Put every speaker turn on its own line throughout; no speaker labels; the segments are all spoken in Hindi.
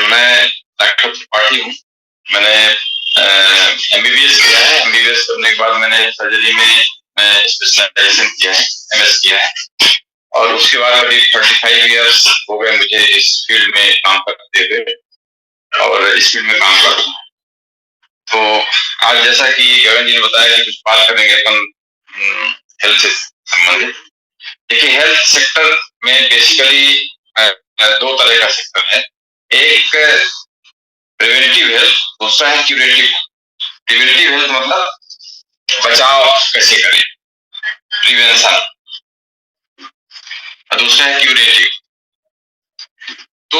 मैं डॉक्टर त्रिपाठी हूँ। मैंने एमबीबीएस किया है। एमबीबीएस करने के बाद मैंने सर्जरी में स्पेशलाइजेशन किया है, एमएस किया है, और उसके बाद करीब 35 इयर्स हो गए मुझे इस फील्ड में काम करते हुए, और इस फील्ड में काम कर रहा हूँ। तो आज जैसा कि गगन जी ने बताया कि कुछ बात करेंगे अपन हेल्थ से संबंधित। देखिए, हेल्थ सेक्टर में बेसिकली दो तरह का सेक्टर है। एक प्रिवेंटिव हेल्थ, दूसरा है क्यूरेटिव। प्रिवेंटिव हेल्थ मतलब बचाव कैसे करें, प्रिवेंशन, और दूसरा है क्यूरेटिव। तो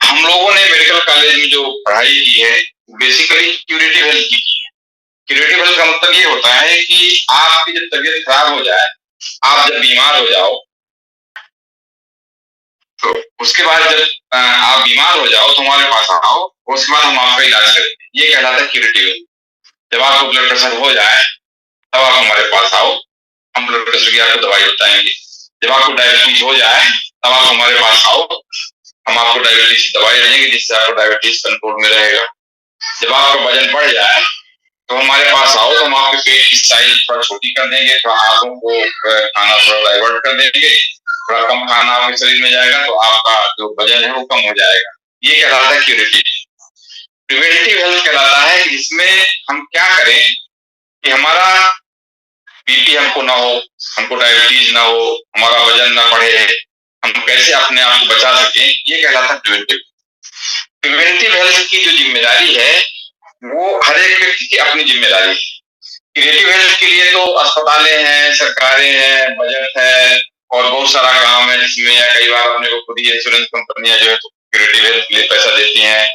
हम लोगों ने मेडिकल कॉलेज में जो पढ़ाई की है बेसिकली क्यूरेटिव हेल्थ की है। क्यूरेटिव हेल्थ का मतलब ये होता है कि आपकी जब तबीयत खराब हो जाए, आप जब बीमार हो जाओ, तो उसके बाद जब आप बीमार हो जाओ तो हमारे पास आओ, उसके बाद हम आपका इलाज करेंगे। ये कहलाता है क्यूरेटिव हेल्थ। जब आपको ब्लड प्रेशर हो जाए तब आप हमारे पास आओ, हम ब्लड प्रेशर की आपको दवाई बताएंगे। जब आपको डायबिटीज हो जाए तब आप हमारे पास आओ, हम आपको डायबिटीज की दवाई देंगे जिससे आपको डायबिटीज कंट्रोल में रहेगा। जब आपका वजन बढ़ जाए तो हमारे पास आओ, तो हम आपके पेट की साइज थोड़ा छोटी कर देंगे, थोड़ा आंतों को खाना थोड़ा डाइवर्ट कर देंगे, थोड़ा कम खाना आपके शरीर में जाएगा तो आपका जो वजन है वो कम हो जाएगा। ये कहलाता है क्यूरेटिव। प्रिवेंटिव हेल्थ कहलाता है कि इसमें हम क्या करें कि हमारा बीपी हमको ना हो, हमको डायबिटीज ना हो, हमारा वजन ना बढ़े, हम कैसे अपने आप को बचा सकें, ये कहलाता है प्रिवेंटिव। प्रिवेंटिव हेल्थ की जो जिम्मेदारी है वो हर एक व्यक्ति की अपनी जिम्मेदारी है। क्रिएटिव हेल्थ के लिए तो अस्पतालें हैं, सरकारें हैं, बजट है और बहुत सारा काम है जिसमें या कई बार अपने को खुद ही इंश्योरेंस कंपनियां जो है तो क्रिएटिव हेल्थ के लिए पैसा देती हैं।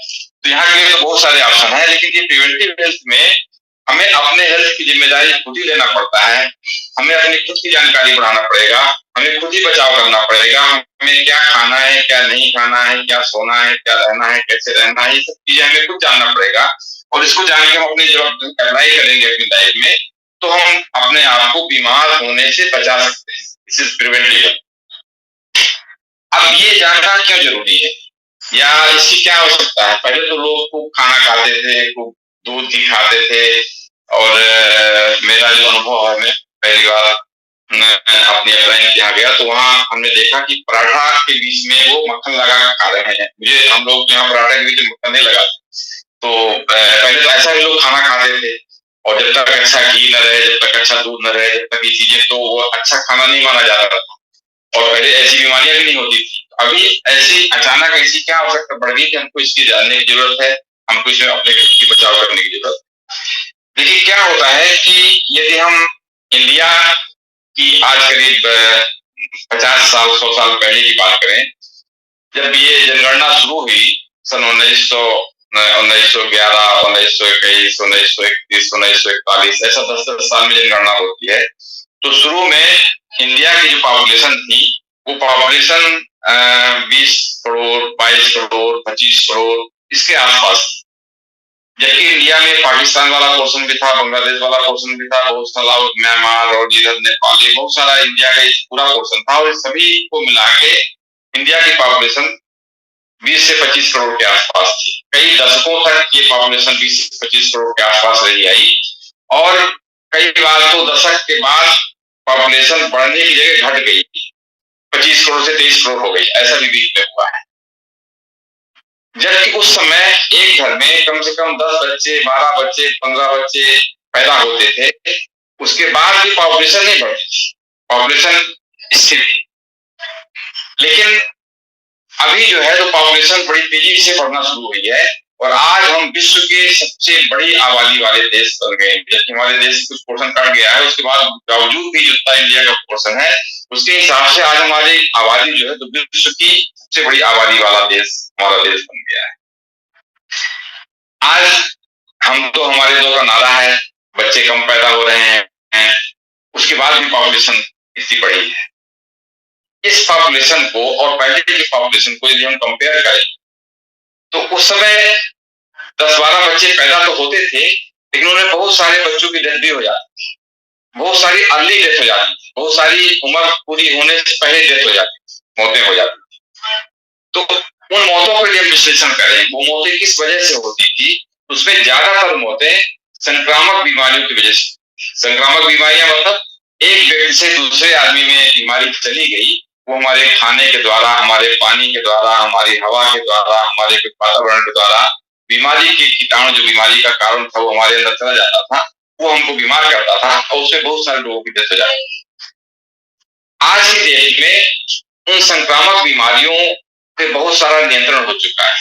तो यहाँ के लिए तो बहुत सारे ऑप्शन है, लेकिन ये प्रिवेंटिव हेल्थ में हमें अपने हेल्थ की जिम्मेदारी खुद ही लेना पड़ता है। हमें अपनी खुद की जानकारी बढ़ाना पड़ेगा, हमें खुद ही बचाव करना पड़ेगा। हमें क्या खाना है, क्या नहीं खाना है, क्या सोना है, क्या रहना है, कैसे रहना है, ये सब चीजें हमें खुद जानना पड़ेगा। और इसको जान के हम अपनी जब अप्लाई करेंगे अपनी लाइफ में तो हम अपने आप को बीमार होने से बचा सकते हैं। This is preventive. अब ये जानना क्यों जरूरी है या इसकी क्या आवश्यकता है? पहले तो लोग खूब खाना खाते थे, खूब दूध घी खाते थे, और मेरा जो अनुभव है, मैं पहली बार अपनी अपलाइन के यहाँ गया तो वहाँ हमने देखा कि पराठा के बीच में वो मक्खन लगा कर खा रहे हैं। मुझे हम लोग यहाँ पराठा के बीच में मक्खन नहीं लगा, तो पहले तो ऐसा भी लोग खाना खाते थे, और जब तक अच्छा घी न रहे, जब तक अच्छा दूध न रहे, जब तक ये चीजें, तो वो अच्छा खाना नहीं माना जा रहा था। और पहले ऐसी बीमारियां भी नहीं होती थी। अभी ऐसी अचानक ऐसी क्या आवश्यकता बढ़ गई कि हमको इसकी जानने की जरूरत है, हमको इसमें अपने की बचाव करने की जरूरत है। देखिए क्या होता है कि यदि हम इंडिया की आज करीब 50 साल 100 साल पहले की बात करें, जब ये जनगणना शुरू हुई सन 1911, 1921, 1931, 1941, ऐसा 10-10 साल में जनगणना होती है। तो शुरू में इंडिया की जो पॉपुलेशन थी वो पॉपुलेशन 20 करोड़, 22 करोड़, 25 करोड़ इसके आसपास थी। जबकि इंडिया में पाकिस्तान वाला पोर्शन भी था, बांग्लादेश वाला पोर्शन भी था, बहुत सारा म्यांमार और इधर नेपाल, ये बहुत सारा इंडिया का पूरा पोर्शन था, और सभी को मिला के इंडिया की पॉपुलेशन 20 से 25 करोड़ के आसपास थी। कई दशकों तक ये पॉपुलेशन 20 से 25 करोड़ के आसपास रही आई, और कई बार तो दशक के बाद पॉपुलेशन बढ़ने की जगह घट गई थी, 25 करोड़ से 23 करोड़ हो गई, ऐसा भी बीच में हुआ है। जबकि उस समय एक घर में कम से कम 10 बच्चे, 12 बच्चे, 15 बच्चे पैदा होते थे, उसके बाद भी पॉपुलेशन नहीं बढ़ती थी, पॉपुलेशन स्थिर थी। लेकिन अभी जो है तो पॉपुलेशन बड़ी तेजी से बढ़ना शुरू हुई है, और आज हम विश्व के सबसे बड़ी आबादी वाले देश बन गए। जबकि हमारे देश कुछ पोर्शन कट गया है, उसके बाद बावजूद भी जितना इंडिया का पोर्शन है उसके हिसाब से आज हमारी आबादी जो है तो विश्व की सबसे बड़ी आबादी वाला देश हमारा देश बन गया है। आज हम तो, हमारे दो का नारा है बच्चे कम पैदा हो रहे हैं, उसके बाद भी पॉपुलेशन इतनी बड़ी है। इस पॉपुलेशन को और पहले की पॉपुलेशन को यदि हम कंपेयर करें तो उस समय 10-12 बच्चे पैदा तो होते थे, लेकिन उन्हें बहुत सारे बच्चों की डेथ भी हो जाती थी, बहुत सारी अर्ली डेथ हो जाती थी। बहुत सारी उम्र पूरी होने से पहले डेथ हो जाती, मौतें हो जाती। तो उन मौतों पर हम विश्लेषण करें, वो मौतें किस वजह से होती थी, उसमें ज्यादातर मौतें संक्रामक बीमारियों की वजह से। संक्रामक बीमारियां मतलब एक व्यक्ति से दूसरे आदमी में बीमारी चली गई, वो हमारे खाने के द्वारा, हमारे पानी के द्वारा, हमारी हवा के द्वारा, हमारे वातावरण के द्वारा बीमारी के कीटाणु, जो बीमारी का कारण था, वो हमारे अंदर चला जाता था, वो हमको बीमार करता था और उससे बहुत सारे लोगों की डेथ हो जाती थी। आज की डेट में उन संक्रामक बीमारियों पे बहुत सारा नियंत्रण हो चुका है।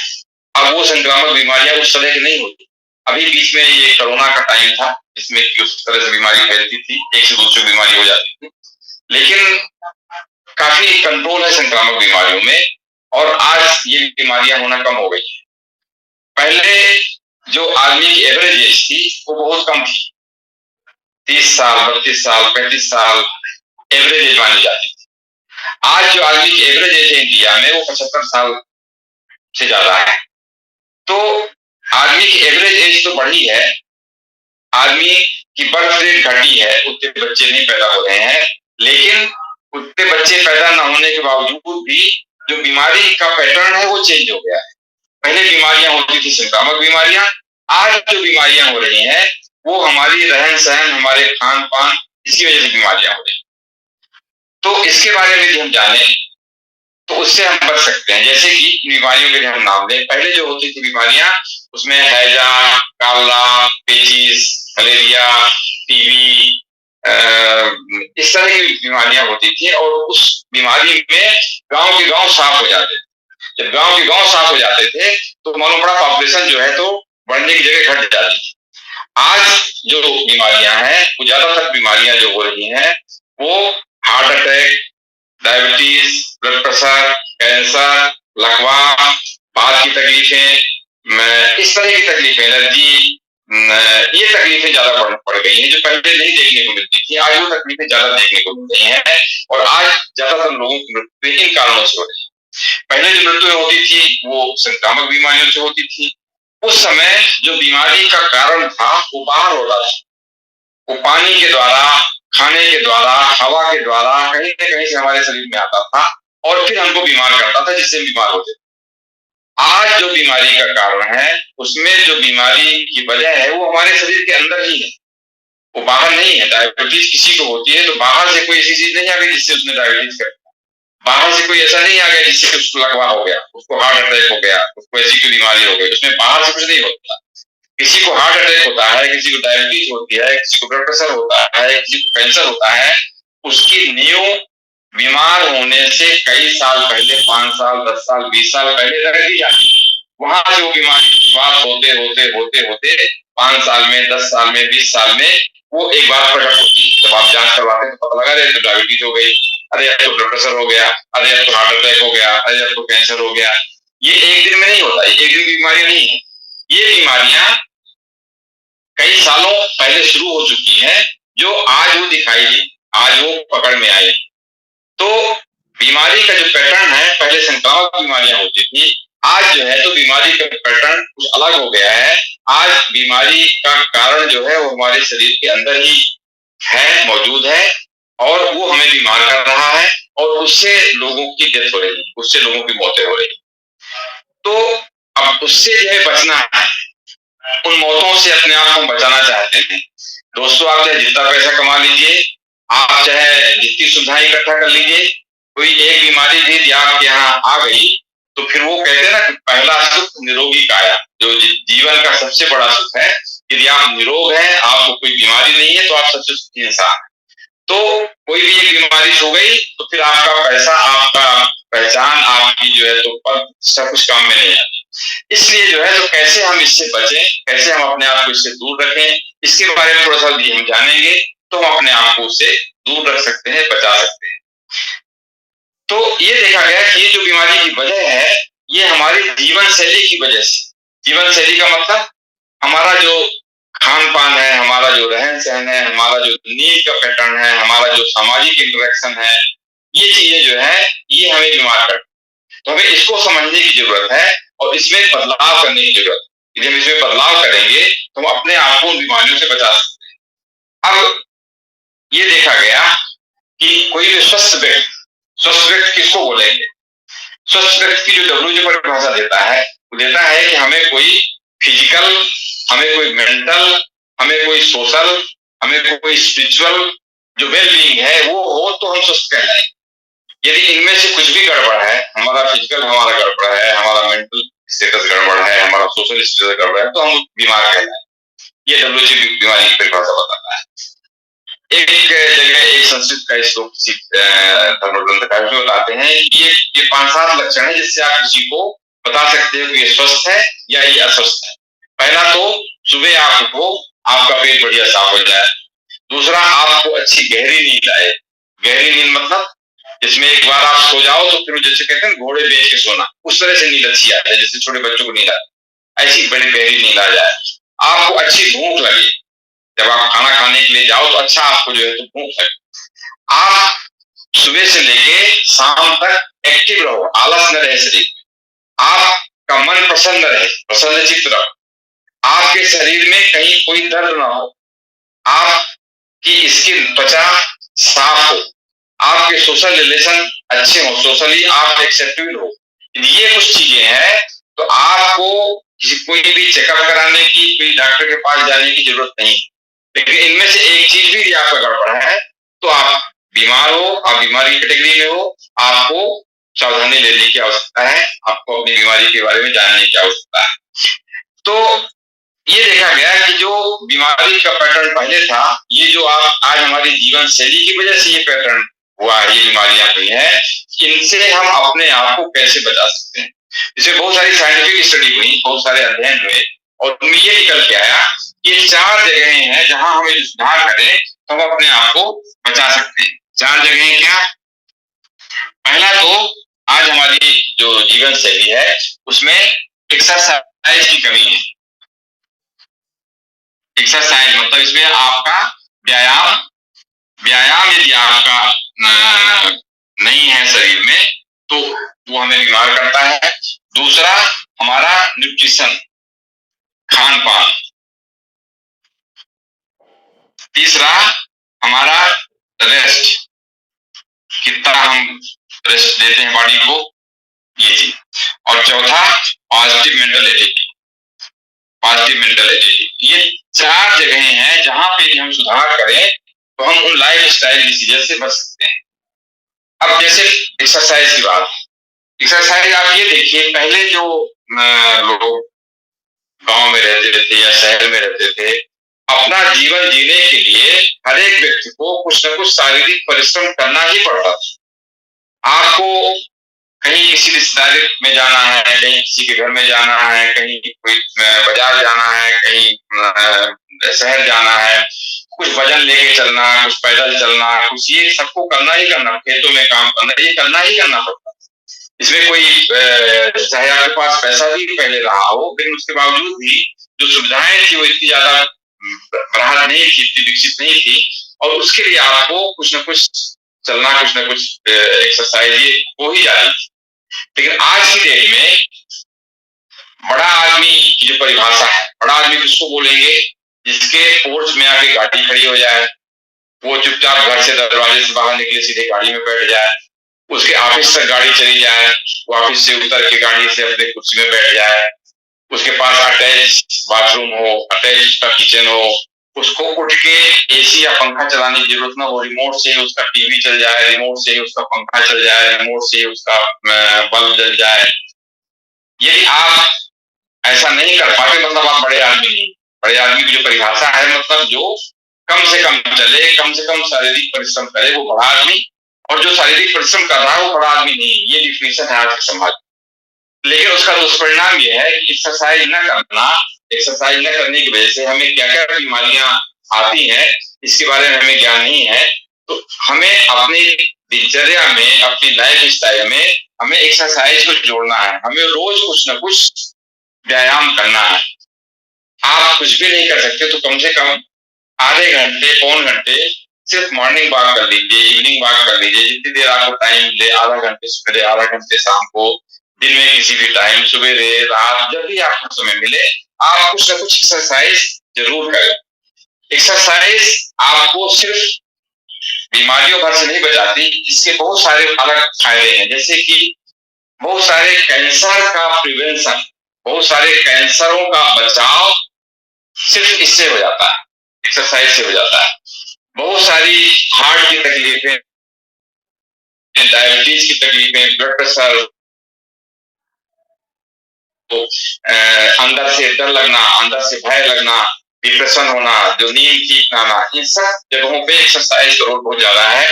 अब वो संक्रामक बीमारियां उस तरह की नहीं होती। अभी बीच में ये कोरोना का टाइम था, जिसमें कि उस तरह से बीमारी फैलती थी, एक से दूसरी बीमारी हो जाती थी, लेकिन काफी कंट्रोल है संक्रामक बीमारियों में और आज ये बीमारियां होना कम हो गई है। पहले जो आदमी की एवरेज एज थी वो बहुत कम थी, 30 साल, 32 साल, 35 साल एवरेज एज मानी जाती थी। आज जो आदमी की एवरेज एज है इंडिया में वो 75 साल से ज्यादा है। तो आदमी की एवरेज एज तो बढ़ी है, आदमी की बर्थ रेट घटी है, उतने बच्चे नहीं पैदा हो रहे हैं, लेकिन उतने बच्चे पैदा न होने के बावजूद भी जो बीमारी का पैटर्न है वो चेंज हो गया है। पहले बीमारियां होती थी संक्रामक बीमारियां, आज जो बीमारियां हो रही हैं वो हमारी रहन सहन, हमारे खान पान, इसकी वजह से बीमारियां हो रही। तो इसके बारे में भी हम जाने तो उससे हम बच सकते हैं। जैसे कि बीमारियों के हम नाम लें, पहले जो होती थी बीमारियां उसमें हैजा, काला, पेचिस, मलेरिया, टीबी, इस तरह की बीमारियां होती थी और उस बीमारी में गांव के गांव साफ हो जाते थे। जब गांव के गांव साफ हो जाते थे तो मालूम पड़ा पॉपुलेशन जो है तो बढ़ने की जगह घट जाती थी। आज जो बीमारियां हैं वो ज्यादातर बीमारियां जो हो रही हैं वो heart attack, diabetes, blood pressure, cancer, लकवा, बात की तकलीफें, इस तरह की तकलीफें, एलर्जी, ये तकलीफें ज्यादा बढ़ गई हैं जो पहले नहीं देखने को मिलती थी। आज वो तकलीफें ज्यादा देखने को मिल रही हैं और आज ज्यादातर लोगों की मृत्यु इन कारणों से हो रही है। पहले जो मृत्यु होती थी वो संक्रामक बीमारियों से होती थी। उस समय जो बीमारी का कारण था वो बाहर होता था, वो पानी के द्वारा, खाने के द्वारा, हवा के द्वारा कहीं न कहीं से हमारे शरीर में आता था और फिर हमको बीमार करता था, जिससे बीमार होते थे। आज जो बीमारी का कारण है उसमें जो बीमारी की वजह है वो हमारे शरीर के अंदर ही है, वो बाहर नहीं है। डायबिटीज किसी को होती है तो बाहर से कोई ऐसी चीज नहीं आ गई जिससे उसने डायबिटीज कर, बाहर से कोई ऐसा नहीं आ गया जिससे उसको लकवा हो गया, उसको हार्ट अटैक हो गया, उसको ऐसी कोई बीमारी हो गई, उसमें बाहर से कुछ नहीं होता। किसी को हार्ट अटैक होता है, किसी को डायबिटीज होती है, किसी को ब्लड प्रेशर होता है, किसी को कैंसर होता है, उसकी नींव बीमार होने से कई साल पहले, 5 साल, 10 साल, 20 साल पहले रख दी जाती है। वहां से वो बीमारी शुरुआत होते होते होते होते 5 साल में, 10 साल में, 20 साल में वो एक बार प्रकट होती है। जब आप जांच करवाते हैं तो पता लगा रहे तो डायबिटीज हो गई, अरे अब तो ब्लड प्रेशर हो गया, अरे अब तो हार्ट अटैक हो गया, अरे अब तो कैंसर हो गया। ये एक दिन में नहीं होता, एक दिन की बीमारियां नहीं है, ये बीमारियां कई सालों पहले शुरू हो चुकी है, जो आज वो दिखाई दी, आज वो पकड़ में आई। तो बीमारी का जो पैटर्न है, पहले संक्रामक बीमारियां होती थी, आज जो है तो बीमारी का पैटर्न कुछ अलग हो गया है। आज बीमारी का कारण जो है वो हमारे शरीर के अंदर ही है, मौजूद है और वो हमें बीमार कर रहा है और उससे लोगों की डेथ हो रही है, उससे लोगों की मौतें हो रही है। तो अब उससे जो है बचना है, उन मौतों से अपने आप को बचाना चाहते हैं। दोस्तों, आप चाहे जितना पैसा कमा लीजिए, आप चाहे जितनी सुविधाएं इकट्ठा कर लीजिए, कोई एक बीमारी भी यदि आपके यहाँ आ गई तो फिर वो कहते हैं ना कि पहला सुख निरोगी काया, जो जीवन का सबसे बड़ा सुख है। यदि आप निरोग हैं, आपको कोई बीमारी नहीं है तो आप सबसे सुखी इंसान। तो कोई भी एक बीमारी हो गई तो फिर आपका पैसा, आपका पहचान, आपकी जो है तो पद, सब कुछ काम में नहीं आती। इसलिए जो है तो कैसे हम इससे बचें, कैसे हम अपने आप को इससे दूर रखें, इसके बारे में थोड़ा सा भी हम जानेंगे तो हम अपने आप को उससे दूर रख सकते हैं, बचा सकते हैं। तो ये देखा गया कि ये जो बीमारी की वजह है ये हमारी जीवन शैली की वजह से। जीवन शैली का मतलब हमारा जो खान पान है, हमारा जो रहन सहन है, हमारा जो नींद का पैटर्न है, हमारा जो सामाजिक इंटरेक्शन है, ये चीजें जो है ये हमें बीमार करती है। तो हमें इसको समझने की जरूरत है और इसमें बदलाव करने की जरूरत है। यदि हम इसमें बदलाव करेंगे तो हम अपने आप को उन बीमारियों से बचा सकते हैं। अब ये देखा गया कि कोई भी स्वस्थ व्यक्ति किसको बोलेंगे? स्वस्थ व्यक्ति की जो डब्ल्यूएचओ परिभाषा देता है, वो देता है कि हमें कोई फिजिकल, हमें कोई मेंटल, हमें कोई सोशल, हमें कोई स्पिरिचुअल जो वेलबींग है वो हो तो हम स्वस्थ कहलाएंगे। यदि इनमें से कुछ भी गड़बड़ है, हमारा फिजिकल हमारा गड़बड़ है, हमारा मेंटल स्टेटस गड़बड़ है, हमारा सोशल स्टेटस गड़बड़ है, तो हम बीमार कहलाएंगे। ये डब्ल्यूएचओ बीमारी की परिभाषा बताता है। एक जगह एक संस्कृत का श्लोक धर्म ग्रंथकार में बताते हैं कि ये 5-7 लक्षण है जिससे आप किसी को बता सकते हो कि ये स्वस्थ है या ये अस्वस्थ है। पहला तो सुबह आप उठो, आपका पेट बढ़िया साफ हो जाए। दूसरा, आपको अच्छी गहरी नींद आए। गहरी नींद मतलब जिसमें एक बार आप सो जाओ तो फिर जैसे कहते हैं घोड़े बेच के सोना, उस तरह से नींद अच्छी आती है, जैसे छोटे बच्चों को नींद आती, ऐसी बड़ी गहरी नींद आ जाए। आपको अच्छी भूख लगे, जब आप खाना खाने के लिए जाओ तो अच्छा आपको जो है तो भूख लगे। आप सुबह से लेके शाम तक एक्टिव रहो, आलस न रहे शरीर में। आपका मन प्रसन्न रहे, प्रसन्न चित्त रहो। आपके शरीर में कहीं कोई दर्द ना हो, आपकी स्किन त्वचा साफ हो, आपके सोशल रिलेशन अच्छे हो, सोशली आप एक्सेप्टेबल हो। ये कुछ चीजें हैं तो आपको कोई भी चेकअप कराने की, कोई डॉक्टर के पास जाने की जरूरत नहीं। लेकिन इनमें से एक चीज भी आपका गड़बड़ है तो आप बीमार हो, आप बीमारी कैटेगरी में हो, आपको सावधानी लेने की आवश्यकता है, आपको अपनी बीमारी के बारे में जानने की आवश्यकता है। तो ये देखा गया कि जो बीमारी का पैटर्न पहले था, ये जो आज हमारी जीवन शैली की वजह से ये पैटर्न हुआ है, ये बीमारियां हुई हैं, इनसे हम अपने आप को कैसे बचा सकते हैं। इसमें बहुत सारी साइंटिफिक स्टडी हुई, बहुत सारे अध्ययन हुए और उनमें ये निकल के आया ये 4 जगहें हैं जहां हमें सुधार करें तो हम अपने आप को बचा सकते हैं। 4 जगहें क्या? पहला तो आज हमारी जो जीवन शैली है उसमें एक्सरसाइज की कमी है। एक्सरसाइज मतलब इसमें आपका व्यायाम व्यायाम यदि आपका नहीं है शरीर में तो वो हमें बीमार करता है। दूसरा, हमारा न्यूट्रिशन, खान पान। तीसरा, हमारा रेस्ट, कितना हम रेस्ट देते हैं बॉडी को, ये चीज। और चौथा, positive mental attitude. Positive mental attitude, ये 4 जगहें हैं जहां पे हम सुधार करें तो हम उन लाइफ स्टाइल डिसीजन से बच सकते हैं। अब जैसे एक्सरसाइज की बात, एक्सरसाइज आप ये देखिए, पहले जो लोग गांव में रहते थे या शहर में रहते थे, अपना जीवन जीने के लिए हर एक व्यक्ति को कुछ न कुछ शारीरिक परिश्रम करना ही पड़ता था। आपको कहीं किसी रिश्तेदार में जाना है, कहीं किसी के घर में जाना है, कहीं कोई बाजार जाना है, कहीं शहर जाना है, कुछ वजन लेके चलना, कुछ पैदल चलना, कुछ ये सबको करना ही करना, खेतों में काम करना, ये करना ही करना पड़ता। इसमें कोई चाहे आपके पास पैसा भी पहले रहा हो, लेकिन उसके बावजूद भी जो सुविधाएं थी वो इतनी ज्यादा बहाल नहीं थी, इतनी विकसित नहीं थी, और उसके लिए आपको कुछ न कुछ चलना, कुछ न कुछ एक्सरसाइज ये हो ही जाती थी। लेकिन आज की डेट में बड़ा आदमी की जो परिभाषा है, बड़ा आदमी किसको बोलेंगे? जिसके पोर्च में आके गाड़ी खड़ी हो जाए, वो चुपचाप घर से दरवाजे से बाहर निकले सीधे गाड़ी में बैठ जाए, उसके ऑफिस तक गाड़ी चली जाए, वो ऑफिस से उतर के गाड़ी से अपने कुर्सी में बैठ जाए, उसके पास अटैच बाथरूम हो, अटैच उसका किचन हो, उसको उठ के एसी या पंखा चलाने की जरूरत ना हो, रिमोट से ही उसका टीवी चल जाए, रिमोट से ही उसका पंखा चल जाए, रिमोट से ही उसका बल्ब जल जाए। यदि आप ऐसा नहीं कर पाते मतलब आप बड़े आदमी नहीं। बड़े आदमी की जो परिभाषा है मतलब जो कम से कम चले, कम से कम शारीरिक परिश्रम करे, वो बड़ा आदमी। और जो शारीरिक परिश्रम कर रहा है वो बड़ा आदमी नहीं, ये डिफिनेशन है आज के समाज। लेकिन उसका दुष्परिणाम ये है कि एक्सरसाइज न करना, एक्सरसाइज न करने की वजह से हमें क्या क्या बीमारियां आती हैं इसके बारे में हमें ज्ञान नहीं है। तो हमें अपनी दिनचर्या में, अपनी लाइफ स्टाइल में हमें एक्सरसाइज को जोड़ना है, हमें रोज कुछ न कुछ व्यायाम करना है। आप कुछ भी नहीं कर सकते तो कम से कम आधे घंटे, पौन घंटे सिर्फ मॉर्निंग वॉक कर लीजिए, इवनिंग वॉक कर लीजिए, जितनी देर आपको टाइम मिले, आधा घंटे सवेरे, आधा घंटे शाम को, दिन में किसी भी टाइम, सुबह रात, जब भी आपको समय मिले आप कुछ न कुछ एक्सरसाइज जरूर करें। एक्सरसाइज आपको सिर्फ बीमारियों भर से नहीं बचाती, इसके बहुत सारे अलग फायदे हैं, जैसे कि बहुत सारे कैंसर का प्रिवेंशन, बहुत सारे कैंसरों का बचाव सिर्फ इससे हो जाता है, एक्सरसाइज से हो जाता है। बहुत सारी हार्ट की तकलीफें, डायबिटीज की तकलीफें, ब्लड प्रेशर, तो अंदर से डर लगना, अंदर से भय लगना, डिप्रेशन होना, जो नींद ठीक ना आना, इन सब जगहों पे एक्सरसाइज का रोल बहुत ज्यादा है।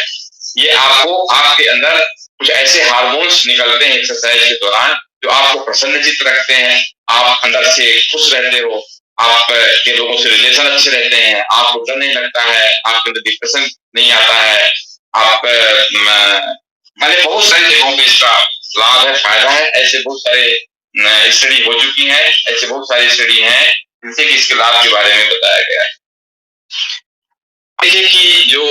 ये आपको आपके अंदर कुछ ऐसे हार्मोन्स निकलते हैं एक्सरसाइज के दौरान जो आपको प्रसन्नचित्त रखते हैं, आप अंदर से खुश रहते हो, आप के लोगों से रिलेशन अच्छे रहते हैं, आपको डर नहीं लगता है, आपके अंदर डिप्रेशन नहीं आता है, आप मैंने बहुत सारी जगहों पे इसका लाभ है, फायदा है। ऐसे बहुत सारे स्टडी हो चुकी हैं, ऐसे बहुत सारी स्टडी हैं जिनसे कि इसके लाभ के बारे में बताया गया है। देखिए कि जो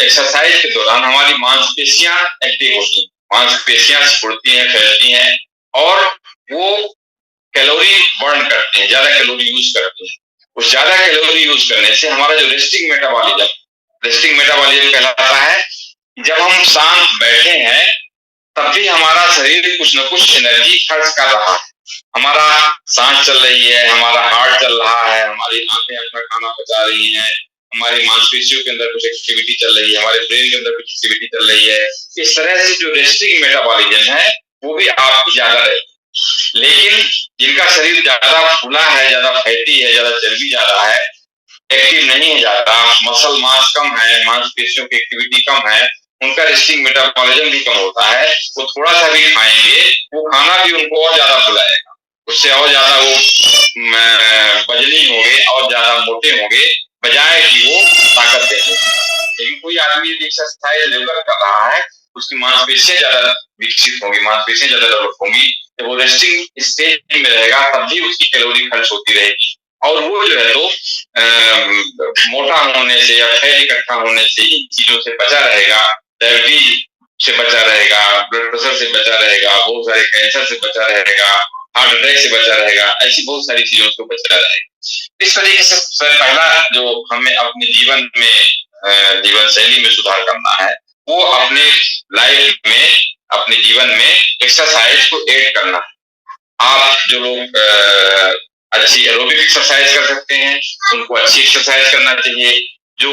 एक्सरसाइज के दौरान हमारी मांसपेशियां एक्टिव होती हैं, मांसपेशियां सिकुड़ती हैं, फैलती हैं और वो कैलोरी बर्न करते हैं, ज्यादा कैलोरी यूज करते हैं। उस ज्यादा कैलोरी यूज करने से हमारा जो रेस्टिंग मेटाबॉलिज्म कहलाता है, जब हम शांत बैठे हैं तब भी हमारा शरीर कुछ न कुछ एनर्जी खर्च कर रहा है, हमारा सांस चल रही है, हमारा हार्ट चल रहा है, हमारी आंखें अपना खाना पचा रही हैं, हमारी मांसपेशियों के अंदर कुछ एक्टिविटी चल रही है, हमारे ब्रेन के अंदर कुछ एक्टिविटी चल रही है। इस तरह से जो रेस्टिंग मेटाबॉलिज्म है वो भी आपकी ज्यादा रहती है। लेकिन जिनका शरीर ज्यादा फूला है, ज्यादा फैटी है, ज्यादा चर्बी ज्यादा है, एक्टिव नहीं है ज्यादा, मसल मास कम है, मांसपेशियों की एक्टिविटी कम है, उनका रेस्टिंग मेटाबॉलिज्म भी कम होता है। वो थोड़ा सा भी खाएंगे, वो खाना भी उनको और ज्यादा फुलाएगा, उससे और ज्यादा वो बजनी होंगे और ज्यादा मोटे होंगे, बजाय कि वो ताकत देंगे। लेकिन कोई आदमी यदि एक्सरसाइज रेगुलर कर रहा है, उसकी मांसपेशियां ज्यादा विकसित होंगी, मांसपेशियां ज्यादा डेवलप होंगी, जब वो रेस्टिंग स्टेज में रहेगा तब भी उसकी कैलोरी खर्च होती रहेगी और वो जो है तो मोटा होने से या फैट इकट्ठा होने से, इन चीजों से बचा रहेगा, डायबिटीज से बचा रहेगा, ब्लड प्रेशर से बचा रहेगा, बहुत सारे कैंसर से बचा रहेगा, हार्ट अटैक से बचा रहेगा, ऐसी बहुत सारी चीजों से बचा रहेगा। इस तरीके से पहला जो हमें अपने जीवन में, जीवन शैली में सुधार करना है, वो अपने लाइफ में, अपने जीवन में एक्सरसाइज को ऐड करना है। आप जो लोग अच्छी एरोबिक एक्सरसाइज कर सकते हैं, उनको अच्छी एक्सरसाइज करना चाहिए। जो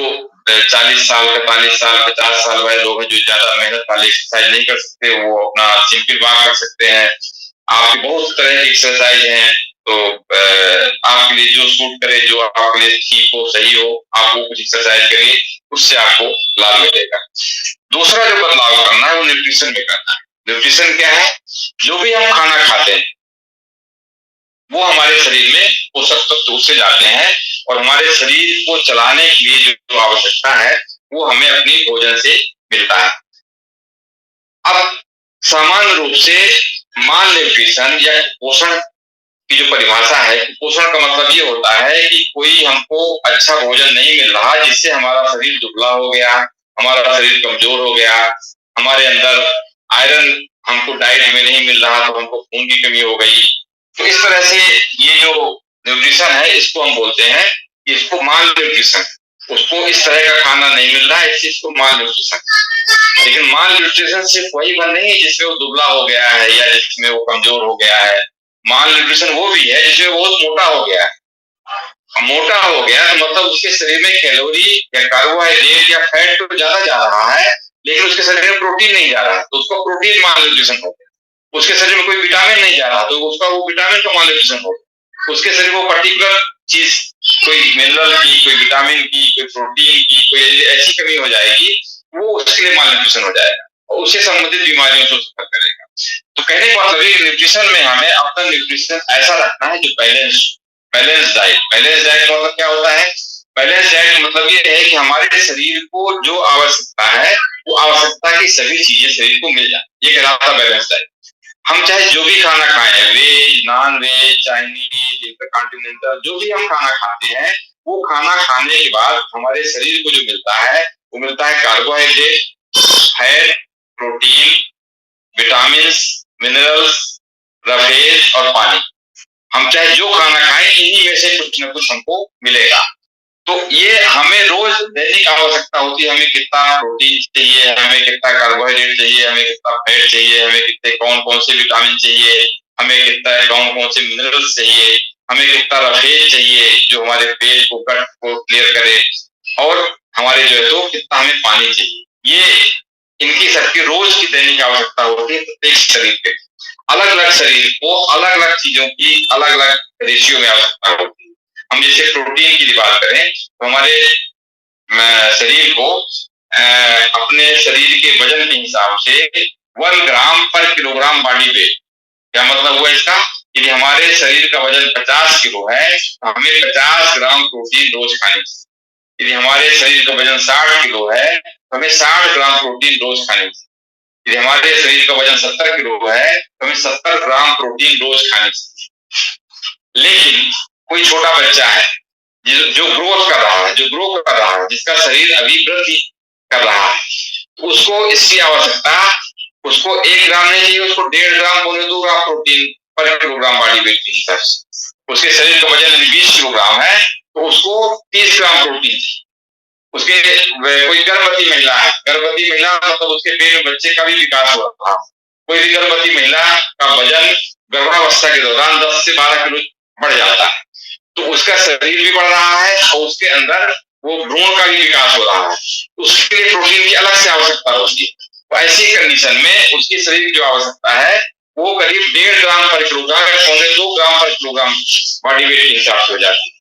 40 साल, 45 साल, 50 साल वाले लोग हैं जो ज्यादा मेहनत वाली एक्सरसाइज नहीं कर सकते, वो अपना सिंपल वॉक कर सकते हैं। आपकी बहुत तरह की एक्सरसाइज हैं, तो आपके लिए जो सूट करे, जो आपके लिए ठीक हो, सही हो, आप वो कुछ एक्सरसाइज करिए, उससे आपको लाभ मिलेगा। दूसरा जो बदलाव करना है वो न्यूट्रिशन में करना है। न्यूट्रिशन क्या है? जो भी हम खाना खाते हैं वो हमारे शरीर में पोषक तत्व उससे जाते हैं और हमारे शरीर को चलाने के लिए जो आवश्यकता है वो हमें अपनी भोजन से मिलता है। अब सामान्य रूप से माल न्यूट्रिशन या पोषण की जो परिभाषा है, पोषण का मतलब ये होता है कि कोई हमको अच्छा भोजन नहीं मिल रहा जिससे हमारा शरीर दुबला हो गया, हमारा शरीर कमजोर हो गया, हमारे अंदर आयरन हमको डाइट में नहीं मिल रहा तो हमको खून की कमी हो गई। तो इस तरह से ये जो न्यूट्रिशन है इसको हम बोलते हैं, इसको माल न्यूट्रिशन, उसको इस तरह का खाना नहीं मिल रहा है, इस चीज को माल न्यूट्रिशन। लेकिन माल न्यूट्रिशन सिर्फ वही बन नहीं है जिसमें वो दुबला हो गया है या जिसमें वो कमजोर हो गया है। माल न्यूट्रिशन वो भी है जिसमें बहुत मोटा हो गया है। मोटा हो गया तो मतलब उसके शरीर में कैलोरी या कार्बोहाइड्रेट या फैट तो ज्यादा जा रहा है, लेकिन उसके शरीर में प्रोटीन नहीं जा रहा, तो उसको प्रोटीन माल न्यूट्रिशन हो गया। उसके शरीर में कोई विटामिन नहीं जा रहा तो उसका वो विटामिन का माल न्यूट्रिशन हो गया। उसके शरीर में पर्टिकुलर चीज, कोई मिनरल की, कोई विटामिन की, कोई प्रोटीन की, कोई ऐसी कमी हो जाएगी, वो उसके लिए माल न्यूट्रिशन हो जाएगा और उससे संबंधित बीमारियों से उत्पन्न करेगा। तो कहने का मतलब है कि न्यूट्रिशन में हमें अपना न्यूट्रिशन ऐसा रखना है जो बैलेंस डाइट। बैलेंस डाइट का मतलब क्या होता है? बैलेंस डाइट का मतलब ये है कि हमारे शरीर को जो आवश्यकता है वो आवश्यकता की सभी चीजें शरीर को मिल जाए, ये कहलाता है बैलेंस डाइट। हम चाहे जो भी खाना खाएं, veg, non veg, Chinese, intercontinental, जो भी हम खाना खाते हैं, वो खाना खाने के बाद हमारे शरीर को जो मिलता है वो मिलता है carbohydrate, fat, protein, vitamin, minerals, roughage और पानी। हम चाहे जो खाना खाएं इन्हीं में से कुछ न कुछ हमको मिलेगा। तो ये हमें रोज दैनिक आवश्यकता होती है, हमें कितना प्रोटीन चाहिए, हमें कितना कार्बोहाइड्रेट चाहिए, हमें कितना फैट चाहिए, हमें कितने कौन कौन से विटामिन चाहिए, हमें कितना कौन कौन से मिनरल्स चाहिए, हमें कितना रफेज चाहिए जो हमारे पेट को कट को क्लियर करे, और हमारे जो है तो कितना हमें पानी चाहिए। ये इनकी सबकी रोज की दैनिक आवश्यकता होती है प्रत्येक शरीर के। अलग अलग शरीर को अलग अलग चीजों की अलग अलग रेशियो में आवश्यकता होती है। हम जैसे प्रोटीन की बात करें तो हमारे शरीर को अपने शरीर के वजन के हिसाब से 1 ग्राम पर किलोग्राम बॉडी वेट, क्या मतलब हुआ इसका? यदि हमारे शरीर का वजन 50 किलो है तो हमें 50 ग्राम प्रोटीन रोज खानी चाहिए। यदि हमारे शरीर का वजन 60 किलो है तो हमें 60 ग्राम प्रोटीन रोज खानी चाहिए। यदि हमारे शरीर का वजन 70 किलो है तो हमें 70 ग्राम प्रोटीन रोज खानी चाहिए। लेकिन कोई छोटा बच्चा है जो ग्रोथ कर रहा है, जो ग्रो कर रहा है, जिसका शरीर अभी वृद्धि कर रहा है, तो उसको इसकी आवश्यकता, उसको 1 ग्राम नहीं चाहिए, उसको 1.5 ग्राम पौने 2 ग्राम प्रोटीन पर किलोग्राम बॉडी वेट के हिसाब से। उसके शरीर का वजन यदि 20 किलोग्राम है तो उसको 30 ग्राम प्रोटीन चाहिए। उसके कोई गर्भवती महिला है, गर्भवती महिला मतलब उसके पेट में बच्चे का भी विकास हो रहा है। कोई भी गर्भवती महिला का वजन गर्भावस्था के दौरान 10 से 12 किलो बढ़ जाता है, तो उसका शरीर भी बढ़ रहा है और उसके अंदर वो भ्रूण का भी विकास हो रहा है, उसके लिए प्रोटीन की अलग से आवश्यकता होती है। तो ऐसी कंडीशन में उसके शरीर की जो आवश्यकता है वो करीब 1.5 ग्राम पर किलोग्राम या पौने 2 ग्राम पर किलोग्राम बॉडी वेट के हिसाब से हो जाती है।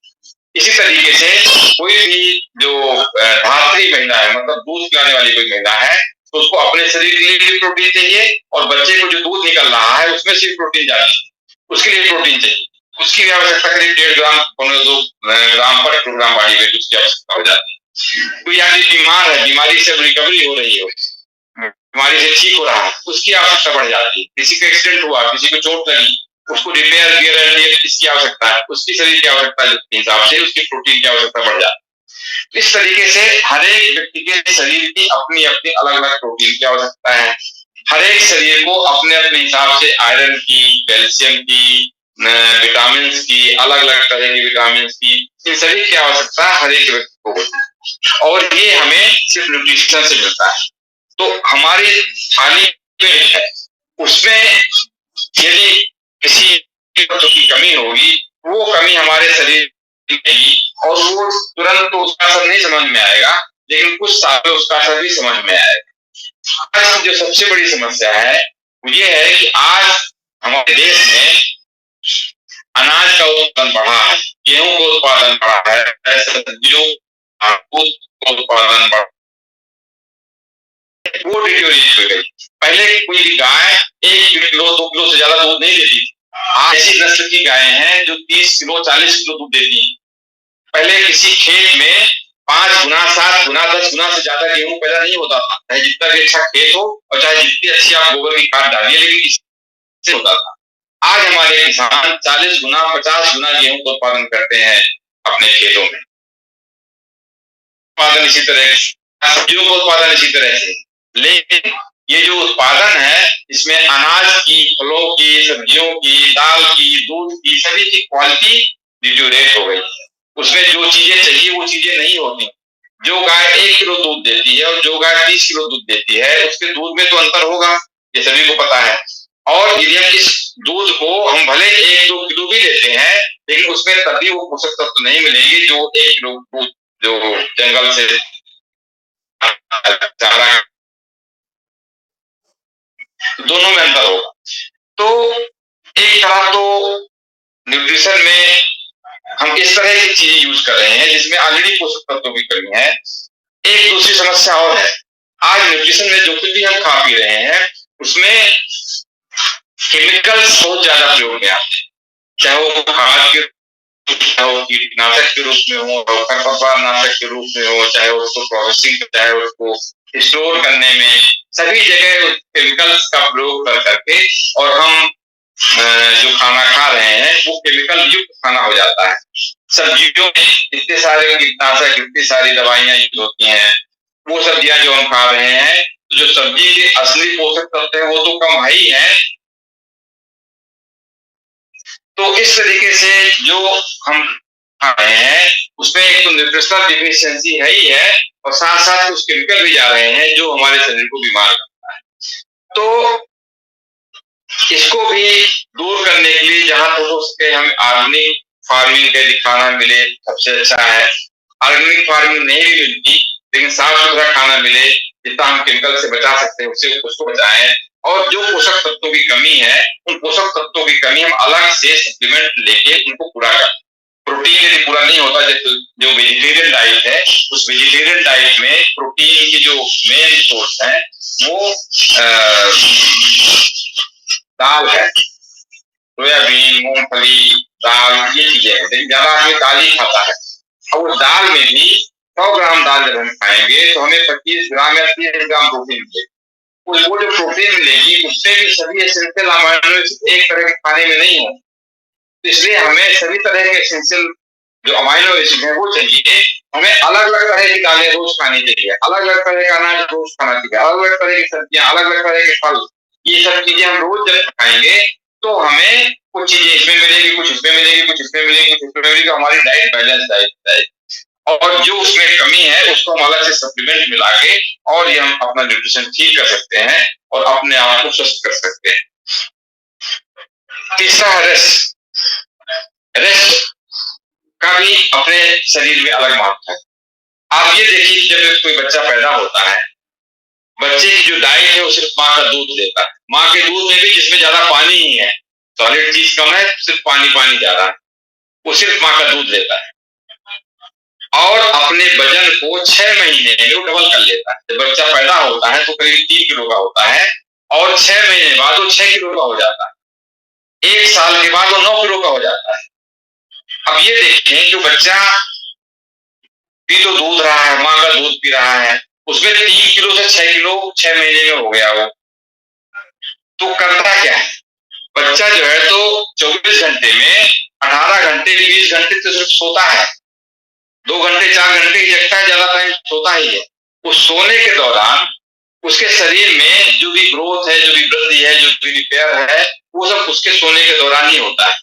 इसी तरीके से कोई भी जो धात्री महिला है, मतलब दूध पिलाने वाली कोई महिला है, तो उसको अपने शरीर के लिए भी प्रोटीन चाहिए और बच्चे को जो दूध निकल रहा है उसमें से प्रोटीन जाती है, उसके लिए प्रोटीन चाहिए। उसकी भी आवश्यकता करीब 1.5 ग्राम पौने 2 ग्राम पर किलोग्राम बॉडी वेट उसकी आवश्यकता हो जाती है। कोई आदमी बीमार है, बीमारी से रिकवरी हो रही है, बीमारी से ठीक हो रहा है, उसकी आवश्यकता बढ़ जाती है। किसी को एक्सीडेंट हुआ, किसी को चोट लगी, उसको रिपेयर इसकी आवश्यकता है, उसकी शरीर की आवश्यकता के हिसाब से उसकी प्रोटीन की आवश्यकता बढ़ जाती है। इस तरीके से हर एक व्यक्ति के शरीर की अपनी अपनी अलग अलग प्रोटीन की आवश्यकता है। हर एक शरीर को अपने अपने हिसाब से आयरन की, कैल्शियम की, विटामिन की, अलग अलग तरह की विटामिन की, इन सभी की आवश्यकता हर एक व्यक्ति को होती है और ये हमें सिर्फ न्यूट्रिशन से मिलता है। तो हमारी थाली में है, उसमें यदि किसी तत्व की कमी होगी, वो कमी हमारे शरीर में, और वो तुरंत तो उसका असर नहीं समझ में आएगा, लेकिन कुछ सालों उसका असर भी समझ में आएगा। आज जो सबसे बड़ी समस्या है वो ये है कि आज हमारे देश में अनाज का उत्पादन बढ़ा है, गेहूं का उत्पादन बढ़ा है, सब्जियों का उत्पादन बढ़ा, वो डिटोरिएट हो गई। पहले कोई भी गाय 1 किलो 2 किलो से ज्यादा दूध नहीं देती थी। आज ऐसी नस्ल की गायें हैं जो 30 किलो 40 किलो दूध देती हैं। पहले किसी खेत में 5 गुना 7 गुना 10 गुना से ज्यादा गेहूं पैदा नहीं होता था, चाहे जितना भी अच्छा खेत हो और चाहे जितनी अच्छी आप गोबर की खाद डालिए, लेकिन इससे होता था। आज हमारे किसान 40 गुना 50 गुना गेहूं का उत्पादन करते हैं अपने खेतों में। उत्पादन इसी तरह, सब्जियों का उत्पादन इसी तरह से, लेकिन ये जो उत्पादन है इसमें अनाज की, फलों की, सब्जियों की, दाल की, दूध की, सभी की क्वालिटी डिटोरेट हो गई। उसमें जो चीजें चाहिए वो चीजें नहीं होती। जो गाय 1 किलो दूध देती है और जो गाय 30 किलो दूध देती है, उसके दूध में तो अंतर होगा, ये सभी को पता है। और यदि हम इस दूध को हम भले 1-2 किलो भी लेते हैं, लेकिन उसमें तभी वो पोषक तत्व नहीं मिलेंगे जो 1 किलो दूध जो जंगल से चारा, दोनों में अंतर होगा। तो एक तरह तो न्यूट्रिशन में हम इस तरह की चीजें यूज कर रहे हैं जिसमें ऑलरेडी पोषक तत्वों की कमी है। एक दूसरी समस्या और है, आज न्यूट्रिशन में जो कुछ भी हम खा पी रहे हैं उसमें केमिकल्स बहुत ज्यादा प्रयोग में आते हैं, चाहे वो खाद के, चाहे वो कीटनाशक के रूप में हो, खरपतवार नाशक के रूप में हो, चाहे उसको प्रोसेसिंग, चाहे उसको स्टोर करने में, सभी जगह केमिकल्स का प्रयोग कर करके और हम जो खाना खा रहे हैं वो केमिकल युक्त खाना हो जाता है। सब्जियों में इतने सारे कीटनाशक, इतनी सारी दवाइयां यूज होती हैं, वो सब्जियां जो हम खा रहे हैं, जो सब्जी के असली पोषक तत्व है वो तो कम ही है। तो इस तरीके से जो हम रहे हैं उसमें एक तो न्यूट्रिशनल डिफिशियंसी है ही है और साथ साथ कुछ केमिकल भी जा रहे हैं जो हमारे शरीर को बीमार करता है। तो इसको भी दूर करने के लिए जहां तक हो सके हम ऑर्गेनिक फार्मिंग का खाना मिले सबसे अच्छा है। ऑर्गेनिक फार्मिंग नहीं भी मिलती लेकिन साफ सुथरा खाना मिले, जितना हम केमिकल से बचा सकते हैं उससे उसको बचाएं। और जो पोषक तत्वों की कमी है उन पोषक तत्वों की कमी हम अलग से सप्लीमेंट लेके उनको पूरा करें। प्रोटीन यदि पूरा नहीं होता, जैसे जो वेजिटेरियन डाइट है उस वेजिटेरियन डाइट में प्रोटीन की जो मेन सोर्स है वो दाल है, सोयाबीन, मूंगफली, दाल, ये चीजें हैं। लेकिन ज्यादा आदमी दाल ही खाता है। अब उस दाल में भी 100 ग्राम दाल जब हम खाएंगे तो हमें 25 ग्राम या 30 ग्राम प्रोटीन मिलेगी। वो जो प्रोटीन मिलेगी उससे भी सभी एसेंशियल अमीनो एसिड एक तरह के खाने में नहीं हो, तो इसलिए हमें सभी तरह के एसेंशियल जो अमीनो एसिड है वो चाहिए। हमें अलग अलग तरह की दालें रोज खानी चाहिए, अलग अलग तरह का अनाज रोज खाना चाहिए, अलग अलग तरह की सब्जियां, अलग अलग तरह के फल। ये सब चीजें हम रोज जब खाएंगे तो हमें कुछ चीजें इसमें मिलेगी, कुछ इसमें मिलेगी, कुछ इसमें मिलेगी, कुछ इसमें मिलेगी, तो हमारी डाइट बैलेंस डाइट। और जो उसमें कमी है उसको हम अलग से सप्लीमेंट मिला के और ये हम अपना न्यूट्रिशन ठीक कर सकते हैं और अपने आप को स्वस्थ कर सकते हैं। तीसरा है रेस्ट। रेस्ट का भी अपने शरीर में अलग महत्व है। आप ये देखिए जब कोई बच्चा पैदा होता है, बच्चे की जो डाइट है वो सिर्फ माँ का दूध देता है। माँ के दूध में भी जिसमें ज्यादा पानी ही है, सॉलिड चीज कम है, सिर्फ पानी पानी ज्यादा है, वो सिर्फ माँ का दूध देता है और अपने वजन को 6 महीने में वो डबल कर लेता है। जब बच्चा पैदा होता है तो करीब 3 किलो का होता है और 6 महीने बाद वो 6 किलो का हो जाता है। 1 साल के बाद वो 9 किलो का हो जाता है। अब ये देखें कि बच्चा भी तो दूध रहा है, माँ का दूध पी रहा है, उसमें 3 किलो से 6 किलो 6 महीने में हो गया वो। तो करता क्या है बच्चा जो है तो 24 घंटे में 18 घंटे 20 घंटे तो सिर्फ सोता है, 2 घंटे 4 घंटे ही जगता है, ज्यादा टाइम सोता ही है। उस सोने के दौरान उसके शरीर में जो भी ग्रोथ है, जो भी वृद्धि है, जो भी रिपेयर है, वो सब उसके सोने के दौरान ही होता है।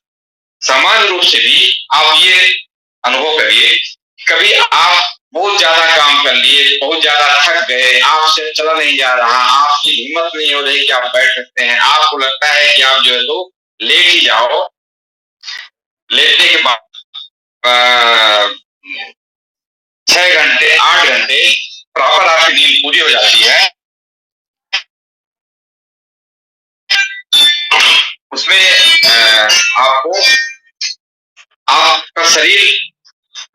सामान्य रूप से भी आप ये अनुभव करिए, कभी आप बहुत ज्यादा काम कर लिए, बहुत ज्यादा थक गए, आपसे चला नहीं जा रहा, आपकी हिम्मत नहीं हो रही कि आप बैठ सकते हैं, आपको लगता है कि आप जो है तो लेट ही जाओ। लेटने के बाद 6 घंटे 8 घंटे प्रॉपर आपकी नींद पूरी हो जाती है, उसमें आपको आपका शरीर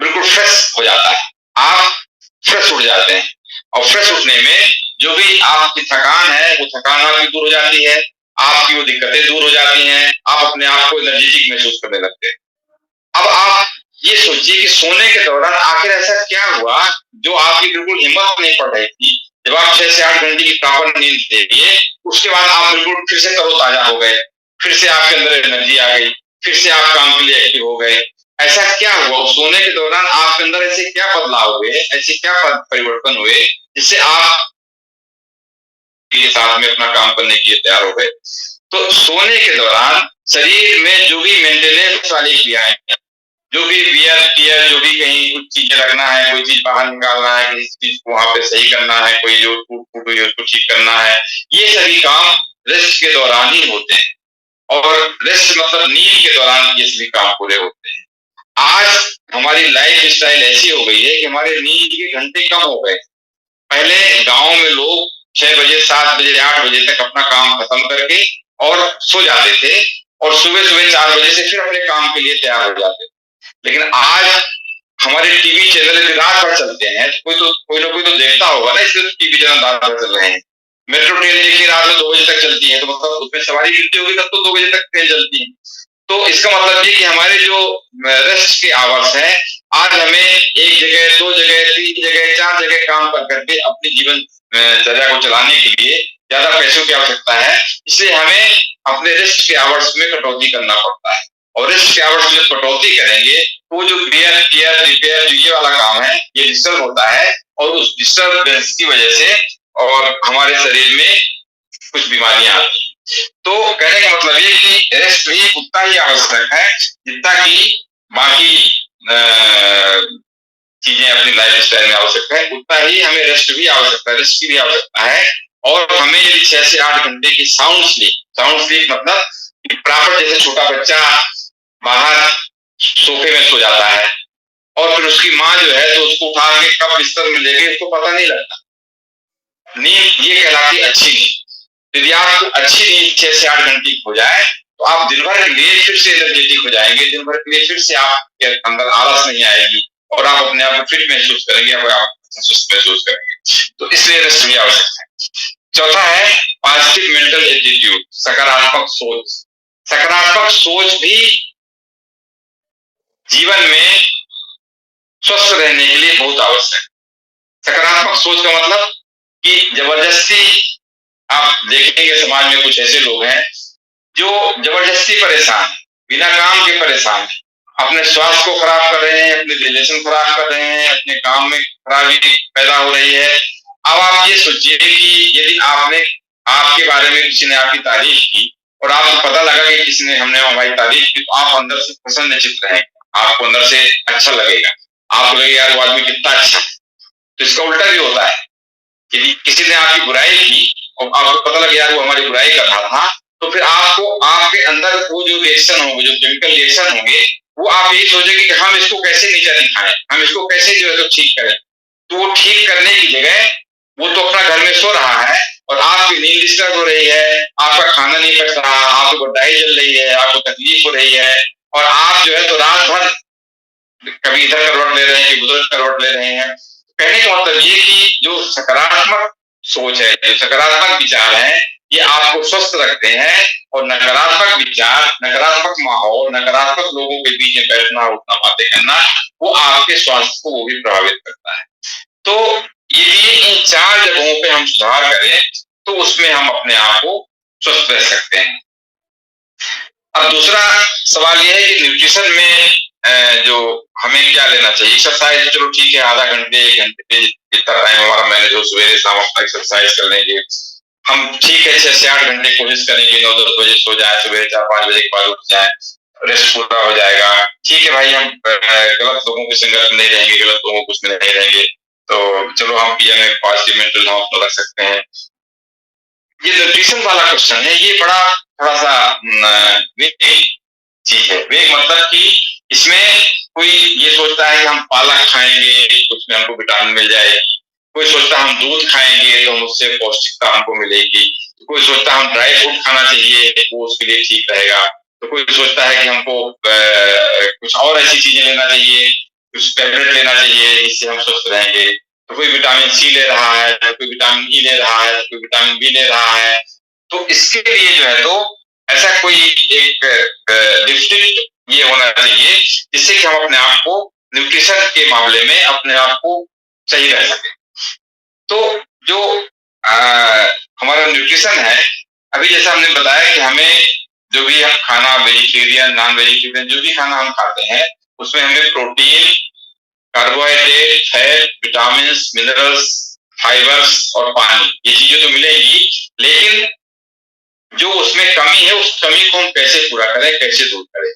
बिल्कुल फ्रेश हो जाता है, आप फ्रेश उठ जाते हैं और फ्रेश उठने में जो भी आपकी थकान है वो थकान आपकी दूर हो जाती है, आपकी वो दिक्कतें दूर हो जाती हैं, आप अपने आप को एनर्जेटिक महसूस करने लगते हैं। अब आप ये सोचिए कि सोने के दौरान आखिर ऐसा क्या हुआ जो आपकी बिल्कुल हिम्मत नहीं पड़ रही थी, जब आप 6 से 8 घंटे की प्रॉपर नींद ले लिए उसके बाद आप बिल्कुल फिर से तरोताजा हो गए, फिर से आपके अंदर एनर्जी आ गई, फिर से आप काम के लिए एक्टिव हो गए। ऐसा क्या हुआ सोने के दौरान आपके अंदर, ऐसे क्या बदलाव हुए, ऐसे क्या परिवर्तन हुए जिससे आप के साथ में अपना काम करने के लिए तैयार हो गए। तो सोने के दौरान शरीर में जो भी मेंटेनेंस वाली क्रियाएं हैं, जो भी वियर टियर, जो भी कहीं कुछ चीजें रखना है, कोई चीज बाहर निकालना है, किसी चीज को वहां पे सही करना है, कोई जो टूट फूट हुई है उसको ठीक करना है, ये सभी काम रेस्ट के दौरान ही होते हैं। और रेस्ट मतलब नींद के दौरान ये सभी काम पूरे होते हैं। आज हमारी लाइफ स्टाइल ऐसी हो गई है कि हमारे नींद के घंटे कम हो गए। पहले गांव में लोग 6 बजे 7 बजे 8 बजे तक अपना काम खत्म करके और सो जाते थे और सुबह सुबह 4 बजे से फिर अपने काम के लिए तैयार हो जाते थे। लेकिन आज हमारे टीवी चैनल रात भर चलते हैं, कोई ना कोई तो देखता होगा ना, इसलिए टीवी चैनल रात भर चल रहे हैं। मेट्रो ट्रेन देखिए रात में 2 बजे तक चलती है, तो मतलब उसमें सवारी मिलती होगी तब तो 2 बजे तक ट्रेन चलती है। तो इसका मतलब ये कि हमारे जो रेस्ट के आवर्स हैं, आज हमें 1 जगह 2 जगह 3 जगह 4 जगह काम कर करके अपनी जीवन चर्या को चलाने के लिए ज्यादा पैसों की आवश्यकता है, इसलिए हमें अपने रेस्ट के आवर्स में कटौती करना पड़ता है। और रेस्ट के आवर्स में कटौती करेंगे तो वो जो वेयर टियर रिपेयर जो ये वाला काम है ये डिस्टर्ब होता है और उस डिस्टर्बेंस की वजह से और हमारे शरीर में कुछ बीमारियां आती हैं। तो कहने का मतलब ये कि रेस्ट भी उतना ही आवश्यक है जितना कि बाकी चीजें अपनी लाइफ स्टाइल में आवश्यकता है, उतना ही हमें रेस्ट भी आवश्यकता है, रेस्ट की भी आवश्यकता है। और हमें यदि 6 से 8 घंटे की साउंड स्लीप मतलब प्रॉपर, जैसे छोटा बच्चा बाहर सोफे में सो जाता है और फिर उसकी माँ जो है तो उसको उठा के कब बिस्तर में ले गई उसको पता नहीं लगता। नींद ये कहलाती है अच्छी नींद। यदि आपको अच्छी नींद 6 से 8 घंटे की हो जाए तो आप दिन भर के लिए फिर से एनर्जेटिक हो जाएंगे, दिन भर के लिए फिर से आपके अंदर आलस नहीं आएगी और आप अपने आप को फिट महसूस करेंगे, आप सुस्त महसूस करेंगे। तो इसलिए रेस्ट भी आवश्यक है। चौथा है पॉजिटिव मेंटल एटीट्यूड, सकारात्मक सोच। सकारात्मक सोच भी जीवन में स्वस्थ रहने के लिए बहुत आवश्यक है। सकारात्मक सोच का मतलब कि जबरदस्ती, आप देखेंगे समाज में कुछ ऐसे लोग हैं जो जबरदस्ती परेशान, बिना काम के परेशान, अपने स्वास्थ्य को खराब कर रहे हैं, अपने रिलेशन खराब कर रहे हैं, अपने काम में खराबी पैदा हो रही है। अब आप ये सोचिए कि यदि आपके बारे में किसी ने आपकी तारीफ की और आपको पता लगा कि किसी ने हमने हमारी तारीफ की, तो आप अंदर से प्रसन्नचित्त रहेंगे, आपको अंदर से अच्छा लगेगा, आपको लगेगा यार वो आदमी कितना अच्छा। तो इसका उल्टा भी होता है, यदि किसी ने आपकी बुराई की और आपको पता लगे यार वो हमारी बुराई कर रहा था, तो फिर आपको आपके अंदर वो जो रिएक्शन होंगे, जो केमिकल रिएक्शन होंगे, वो आप यही सोचेंगे कि हम इसको कैसे नीचा दिखाएं, हम इसको कैसे जो है तो ठीक करें। तो वो ठीक करने की जगह वो तो अपना घर में सो रहा है और आपकी नींद डिस्टर्ब हो रही है, आपका खाना नहीं पच रहा, आपको गुड्डाई जल रही है, आपको तकलीफ हो रही है और आप जो है तो रात भर कभी इधर करवट ले रहे हैं, कभी उधर करवट ले रहे हैं। कहने का मतलब ये कि जो सकारात्मक सोच है, जो सकारात्मक विचार है, ये आपको स्वस्थ रखते हैं और नकारात्मक विचार, नकारात्मक माहौल, नकारात्मक लोगों के बीच में बैठना, उठना, बातें करना, वो आपके स्वास्थ्य को वो भी प्रभावित करता है। तो यदि इन 4 जगहों पे हम सुधार करें तो उसमें हम अपने आप को स्वस्थ रह सकते हैं। अब दूसरा सवाल यह है कि न्यूट्रिशन में जो हमें क्या लेना चाहिए। एक्सरसाइज चलो ठीक है, आधा घंटे 1 घंटे जितना टाइम हमारा मैनेज हो, सवेरे शाम अपना एक्सरसाइज कर लेंगे हम, ठीक है। 6 से 8 घंटे कोशिश करेंगे, 9-10 बजे सो जाए, सुबह 4-5 बजे के बाद उठ जाए, रेस्ट पूरा हो जाएगा। ठीक है भाई, हम गलत लोगों की संगत में नहीं रहेंगे, गलत लोगों को उसमें नहीं रहेंगे, तो चलो हम पीएम पॉजिटिव मेंटल हेल्थ अपना रख सकते हैं। ये न्यूट्रिशन वाला क्वेश्चन है, ये बड़ा थोड़ा सा चीज है। वेग मतलब कि इसमें कोई ये सोचता है कि हम पालक खाएंगे तो उसमें हमको विटामिन मिल जाएगी, कोई सोचता है हम दूध खाएंगे तो उससे पौष्टिकता हमको मिलेगी, कोई सोचता है हम ड्राई फ्रूट खाना चाहिए वो उसके लिए ठीक रहेगा, तो कोई सोचता है कि हमको कुछ और ऐसी चीजें लेना चाहिए, कुछ टैबलेट लेना चाहिए जिससे हम स्वस्थ रहेंगे। तो कोई विटामिन सी ले रहा है, कोई विटामिन ई ले रहा है, कोई विटामिन बी ले रहा है। तो इसके लिए जो है तो ऐसा कोई एक डिस्ट्रिक्ट ये होना चाहिए जिससे कि हम अपने आप को न्यूट्रिशन के मामले में अपने आप को सही रह सके। तो जो हमारा न्यूट्रिशन है, अभी जैसा हमने बताया कि हमें जो भी हम खाना, वेजिटेरियन, नॉन वेजिटेरियन, जो भी खाना हम खाते हैं उसमें हमें protein, carbohydrate, fat, vitamin, minerals, fibres और पानी, ये चीजें तो मिलेगी, लेकिन जो उसमें कमी है उस कमी को हम कैसे पूरा करें, कैसे दूर करें।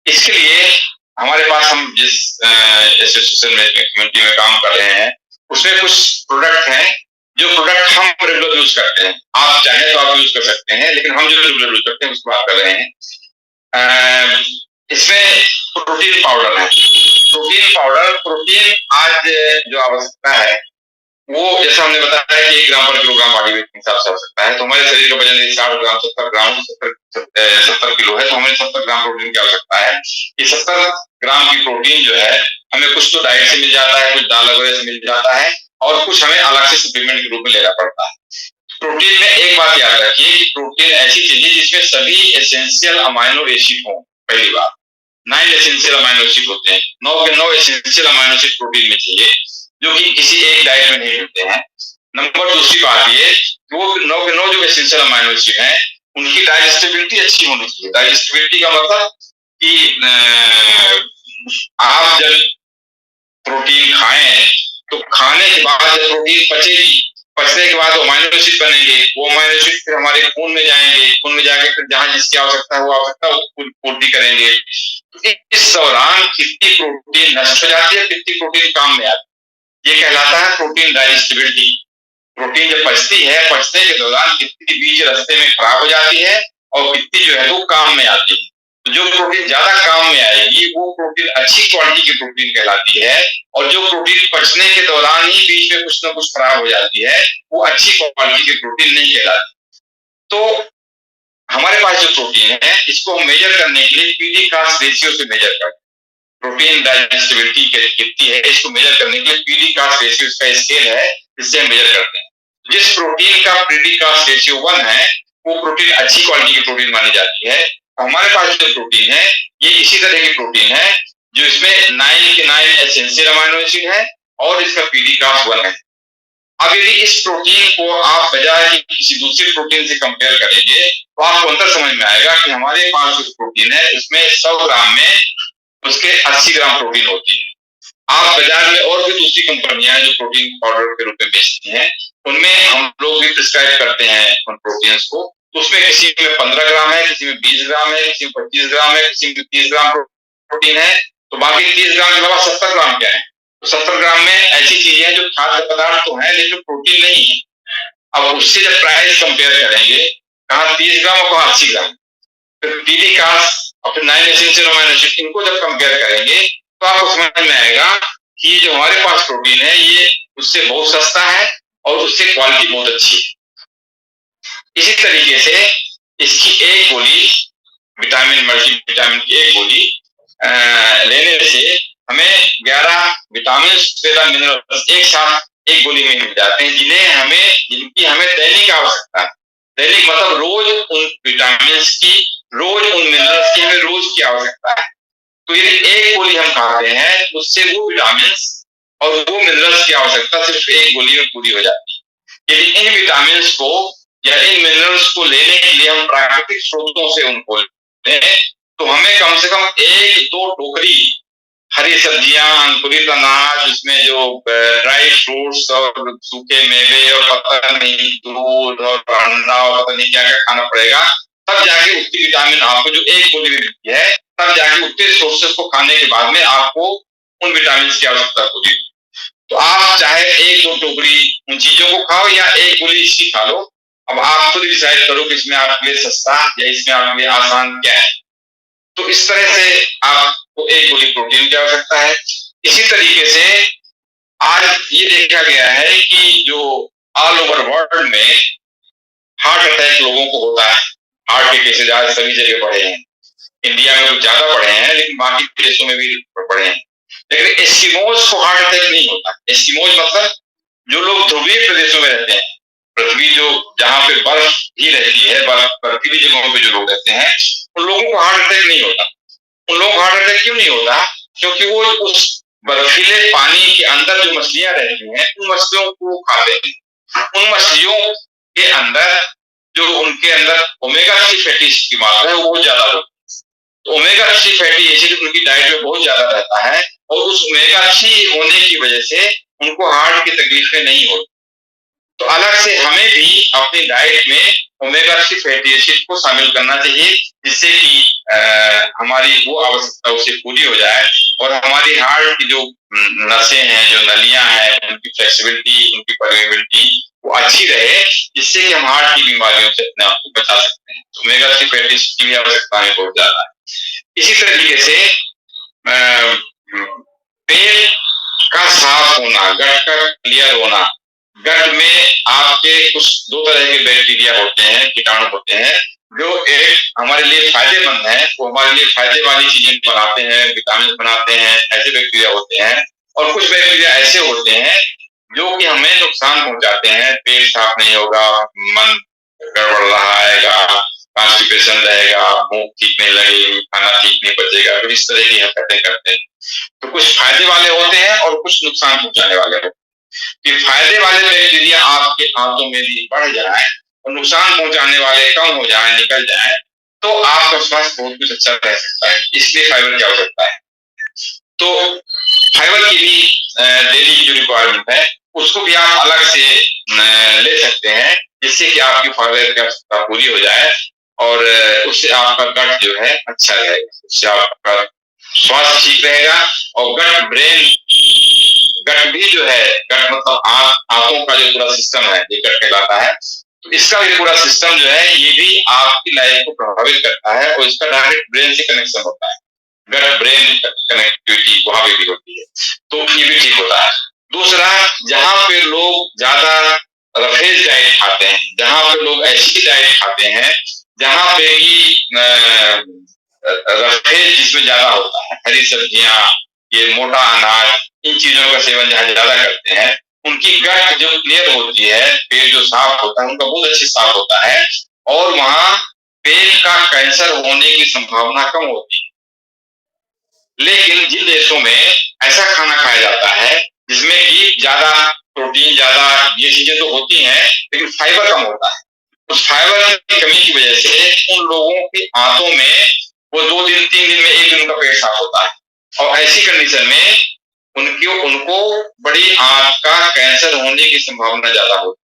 इसके लिए हमारे पास, हम जिस एसोसिएशन में, कम्युनिटी में काम कर रहे हैं, उसमें कुछ प्रोडक्ट हैं जो प्रोडक्ट हम रेगुलर यूज करते हैं। आप चाहे तो आप यूज कर सकते हैं, लेकिन हम जो रेगुलर यूज करते हैं उसकी बात कर रहे हैं। इसमें प्रोटीन पाउडर है। प्रोटीन आज जो आवश्यकता है वो, जैसा हमने बताया कि 1 ग्राम पर किलोग्राम बॉडी वेट के हिसाब से आवश्यकता है। तो हमारे शरीर का वजन 60 ग्राम, 70 किलो है, तो हमें 70 ग्राम प्रोटीन की आवश्यकता है। ये 70 ग्राम की प्रोटीन जो है हमें कुछ तो डाइट से मिल जाता है, कुछ दाल वगैरह से मिल जाता है और कुछ हमें अलग से सप्लीमेंट के रूप में लेना पड़ता है। प्रोटीन में एक बात याद रखिए कि प्रोटीन ऐसी चीज है जिसमें सभी एसेंशियल अमाइनो एसिड हो। पहली बात, 9 एसेंशियल अमाइनो एसिड होते हैं, 9 के 9 एसेंशियल अमाइनो एसिड प्रोटीन में चाहिए, जो कि किसी एक डाइट में नहीं मिलते हैं। नंबर दूसरी बात ये, वो 9 के 9 जो एसेंशियल अमाइनो एसिड हैं उनकी डाइजेस्टिबिलिटी अच्छी होनी चाहिए। डाइजेस्टिबिलिटी का मतलब कि आप जब प्रोटीन खाएं तो खाने के बाद जब प्रोटीन पचेगी, पचने के बाद अमाइनो एसिड बनेंगे, वो अमाइनो एसिड फिर हमारे खून में जाएंगे, खून में जाके फिर जहां जिसकी आवश्यकता है वो आवश्यकता पूर्ति करेंगे। इस दौरान कितनी प्रोटीन नष्ट हो जाती है, कितनी प्रोटीन काम में आती है, ये कहलाता है प्रोटीन डाइजेस्टिबिलिटी। प्रोटीन जब पचती है, पचने के दौरान कितनी बीच रास्ते में खराब हो जाती है और कितनी जो है वो काम में आती है। तो जो प्रोटीन ज्यादा काम में आएगी वो प्रोटीन अच्छी क्वालिटी की प्रोटीन कहलाती है, और जो प्रोटीन पचने के दौरान ही बीच में कुछ ना कुछ खराब हो जाती है वो अच्छी क्वालिटी की प्रोटीन नहीं कहलाती। तो हमारे पास जो प्रोटीन है इसको हम मेजर करने के लिए पीडी कास्ट रेशियो से मेजर करते हैं। प्रोटीन डाइजेस्टिबिलिटी कितनी है इसको मेजर करने के लिए पीडी कास्ट रेशियो का स्केल है जिससे हम मेजर करते हैं। जिस प्रोटीन का पीडी कास्ट रेशियो 1 है वो प्रोटीन अच्छी क्वालिटी की प्रोटीन मानी जाती है। हमारे पास जो प्रोटीन है ये इसी तरह की प्रोटीन है जो इसमें 9 के 9 एसेंशियल अमीनो एसिड है और इसका पीडी कास्ट 1 है। अब यदि इस प्रोटीन को आप बाजार की किसी दूसरी प्रोटीन से कंपेयर करेंगे तो आपको अंतर समझ में आएगा कि हमारे पास जो प्रोटीन है उसमें 100 ग्राम में उसके 80 ग्राम प्रोटीन होती है। आप बाजार में और भी दूसरी कंपनियां जो प्रोटीन पाउडर के रूप में बेचती हैं उनमें हम लोग भी प्रिस्क्राइब करते हैं उन प्रोटीन्स को, तो उसमें किसी में 15 ग्राम है, किसी में 20 ग्राम है, किसी में 25 ग्राम है, किसी में 30 ग्राम प्रोटीन है। तो बाकी 30 ग्राम के अलावा 70 ग्राम क्या है? तो 70 ग्राम में ऐसी चीजें हैं जो खाद्य पदार्थ तो है लेकिन प्रोटीन नहीं है। अब उससे जब प्राइस कंपेयर करेंगे कहा 30 ग्राम और कहा 80 ग्राम, फिर पीडी कास्ट और फिर 9 एसेंशियल अमीनो एसिड इनको जब कंपेयर करेंगे तो आपको समझ में आएगा कि ये जो हमारे पास प्रोटीन है ये उससे बहुत सस्ता है और उससे क्वालिटी बहुत अच्छी है। इसी तरीके से इसकी एक गोली विटामिन मल्टीविटामिन की एक गोली लेने से हमें 11 विटामिन 13 मिनरल्स एक साथ एक गोली में मिल जाते हैं जिनकी हमें दैनिक आवश्यकता है। दैनिक मतलब रोज उन विटामिन की, रोज उन मिनरल्स की हमें रोज की आवश्यकता है। तो यदि एक गोली हम खाते हैं उससे वो विटामिन और वो मिनरल्स की आवश्यकता सिर्फ एक गोली में पूरी हो जाती है। यदि इन विटामिन को या इन मिनरल्स को लेने के लिए हम प्राकृतिक स्रोतों से उनको लें तो हमें कम से कम 1-2 टोकरी हरी सब्जियां, अंकुरित अनाज, इसमें जो ड्राई फ्रूट्स और सूखे मेवे और पता नहीं दूध और अंडा और पता नहीं क्या क्या खाना पड़ेगा, तब जाके उतनी विटामिन आपको जो एक गोली में मिलती है तब जाके उतने सोर्सेस को खाने के बाद में आपको उन विटामिन की आवश्यकता पूरी। तो आप चाहे 1-2 टोकरी उन चीजों को खाओ या एक गोली इसकी खा लो। अब आप खुद डिसाइड करो कि इसमें आपके लिए सस्ता या इसमें आपके लिए आसान क्या है। तो इस तरह से आपको एक गोली प्रोटीन की आवश्यकता है। इसी तरीके से आज ये देखा गया है कि जो ऑल ओवर वर्ल्ड में हार्ट अटैक लोगों को होता है, हार्ट के केसेज आज सभी जगह बढ़े हैं। इंडिया में कुछ ज्यादा बढ़े हैं लेकिन बाकी देशों में भी बढ़े हैं। लेकिन एस्किमोज को हार्ट अटैक नहीं होता। एस्किमोज मतलब जो लोग ध्रुवीय प्रदेशों में रहते हैं, पृथ्वी जो जहाँ पे बर्फ ही रहती है, बर्फीली जगहों पे जो लोग रहते हैं उन लोगों को हार्ट अटैक नहीं होता। उन लोगों को हार्ट अटैक क्यों नहीं होता? क्योंकि वो उस बर्फीले पानी के अंदर जो मछलियां रहती हैं उन मछलियों को खाते हैं। उन मछलियों के अंदर जो उनके अंदर ओमेगा 3 फैटी एसिड की मात्रा है वो बहुत ज्यादा होती है। तो ओमेगा 3 फैटी एसिड उनकी डाइट में बहुत ज्यादा रहता है और उस ओमेगा 3 होने की वजह से उनको हार्ट की तकलीफें नहीं होती। तो अलग से हमें भी अपनी डाइट में ओमेगा 3 फैटी एसिड को शामिल करना चाहिए जिससे कि हमारी वो आवश्यकता उससे पूरी हो जाए और हमारी हार्ट की जो नसें हैं, जो नलियां हैं, उनकी फ्लेक्सिबिलिटी, उनकी परमेबिलिटी वो अच्छी रहे जिससे कि हम हार्ट की बीमारियों से अपने आप को बचा सकते हैं। तो ओमेगा 3 फैटी एसिड की भी आवश्यकता हमें बहुत ज्यादा है। इसी तरीके से पेट का साफ होना, गट का क्लियर होना, गट में आपके कुछ 2 तरह के बैक्टीरिया होते हैं, कीटाणु होते हैं जो एक हमारे लिए फायदेमंद है, वो हमारे लिए फायदे वाली चीजें बनाते हैं, विटामिन बनाते हैं, ऐसे बैक्टीरिया होते हैं। और कुछ बैक्टीरिया ऐसे होते हैं जो कि हमें नुकसान पहुंचाते हैं। पेट साफ नहीं होगा, मन गड़बड़ रहा आएगा, कॉन्स्टिपेशन रहेगा, भूख ठीक नहीं लगेगी, खाना ठीक नहीं पचेगा, तो इस तरह की हरकतें करते हैं। तो कुछ फायदे वाले होते हैं और कुछ नुकसान पहुंचाने वाले होते हैं। कि फायदे वाले बैक्टीरिया आपके हाथों में भी बढ़ जाए और नुकसान पहुंचाने वाले कम हो जाए, निकल जाए, तो आपका स्वास्थ्य बहुत कुछ अच्छा रह सकता है। इसलिए फाइबर की आवश्यकता है। तो फाइबर की भी डेली जो रिक्वायरमेंट है उसको भी आप अलग से ले सकते हैं जिससे कि आपकी फाइबर की आवश्यकता पूरी हो जाए और उससे आपका गट जो है अच्छा रहेगा, उससे आपका स्वास्थ्य ठीक रहेगा। और गट ब्रेन, गट भी जो है, गट मतलब आंतों का जो पूरा सिस्टम है ये गट कहलाता है। तो इसका भी पूरा सिस्टम जो है ये भी आपकी लाइफ को प्रभावित करता है और इसका डायरेक्ट ब्रेन से कनेक्शन होता है। गट ब्रेन कनेक्टिविटी वहां पे भी होती है, तो ये भी ठीक होता है। दूसरा, जहां पे लोग ज्यादा रफेज डाइट खाते हैं, जहां पे लोग ऐसी डाइट खाते हैं जहां पे कि रफेज जिसमें ज्यादा होता है, हरी सब्जियां, ये मोटा अनाज, इन चीजों का सेवन जहाँ ज्यादा करते हैं, उनकी गट जो क्लियर होती है, पेट जो साफ होता है उनका बहुत अच्छी साफ होता है और वहां पेट का कैंसर होने की संभावना कम होती है। लेकिन जिन देशों में ऐसा खाना खाया जाता है जिसमें कि ज्यादा प्रोटीन, ज्यादा ये चीजें तो होती हैं लेकिन फाइबर कम होता है, उस फाइबर की कमी की वजह से उन लोगों की आंतों में वो 2 दिन 3 दिन में एक दिन उनका पेट साफ होता है और ऐसी कंडीशन में उनको बड़ी आंत का कैंसर होने की संभावना ज्यादा होती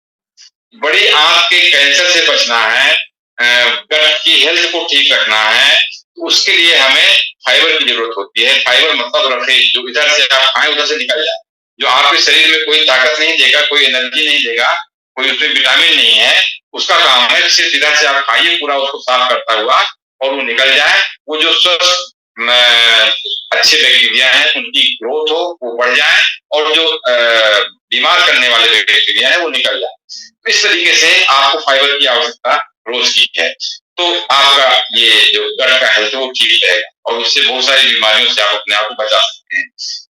है। बड़ी आंत के कैंसर से बचना है, गट की हेल्थ को ठीक रखना है, तो उसके लिए हमें फाइबर की जरूरत होती है। फाइबर मतलब रफेज, जो इधर से आप खाएं उधर से निकल जाए, जो आपके शरीर में कोई ताकत नहीं देगा, कोई एनर्जी नहीं देगा, कोई उसमें विटामिन नहीं है, उसका काम है सिर्फ इधर से आप खाइए, पूरा उसको साफ करता हुआ और वो निकल जाए। वो जो स्वस्थ अच्छे बैक्टीरिया हैं उनकी ग्रोथ हो, वो बढ़ जाए और जो बीमार करने वाले बैक्टीरिया हैं वो निकल जाए। तो इस तरीके से आपको फाइबर की आवश्यकता रोज की है, तो आपका ये जो गट का हेल्थ है वो ठीक रहेगा और उससे बहुत सारी बीमारियों से आप अपने आप को बचा सकते हैं।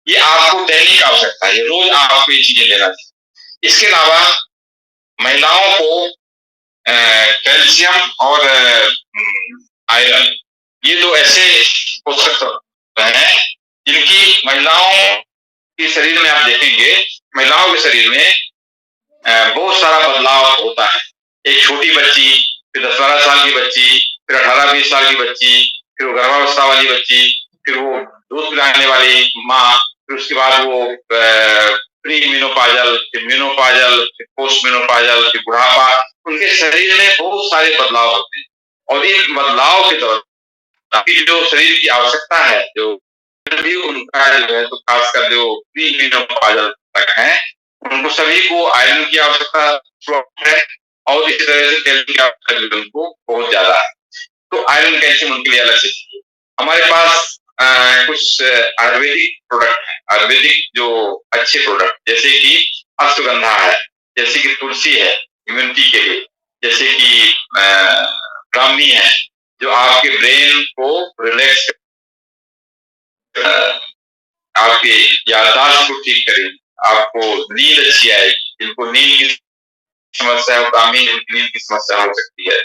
ये आपको दैनिक आवश्यकता है, रोज आपको ये चीजें लेना चाहिए। इसके अलावा महिलाओं को कैल्शियम और आयरन, ये दो ऐसे पोषक तत्व हैं जिनकी महिलाओं के शरीर में आप देखेंगे, महिलाओं के शरीर में बहुत सारा बदलाव होता है। एक छोटी बच्ची, फिर 10-12 साल की बच्ची, फिर 18-20 साल की बच्ची, फिर वो गर्भावस्था वाली बच्ची, फिर वो दूध पिलाने वाली माँ, फिर उसके बाद वो प्री मेनोपाजल, फिर मेनोपाजल, फिर पोस्ट मेनोपाजल, फिर बुढ़ापा। उनके शरीर में बहुत सारे बदलाव होते हैं और इन बदलाव के दौरान जो शरीर की आवश्यकता है, जो भी उनका जो है, तो खासकर जो प्री मेनोपाजल तक है, उनको सभी को आयरन की आवश्यकता है और इसी तरह से कैल्शियम की आवश्यकता उनको बहुत ज्यादा है। तो आयरन कैल्शियम उनके लिए अलग से चाहिए। हमारे पास कुछ आयुर्वेदिक प्रोडक्ट है, आयुर्वेदिक जो अच्छे प्रोडक्ट, जैसे कि अश्वगंधा है, जैसे कि तुलसी है इम्यूनिटी के लिए, जैसे कि ब्राह्मी है जो आपके ब्रेन को रिलैक्स, आपके याददाश्त को ठीक करेगी, आपको नींद अच्छी आएगी। जिनको नींद की समस्या है, ब्राह्मी नींद की समस्या हो सकती है।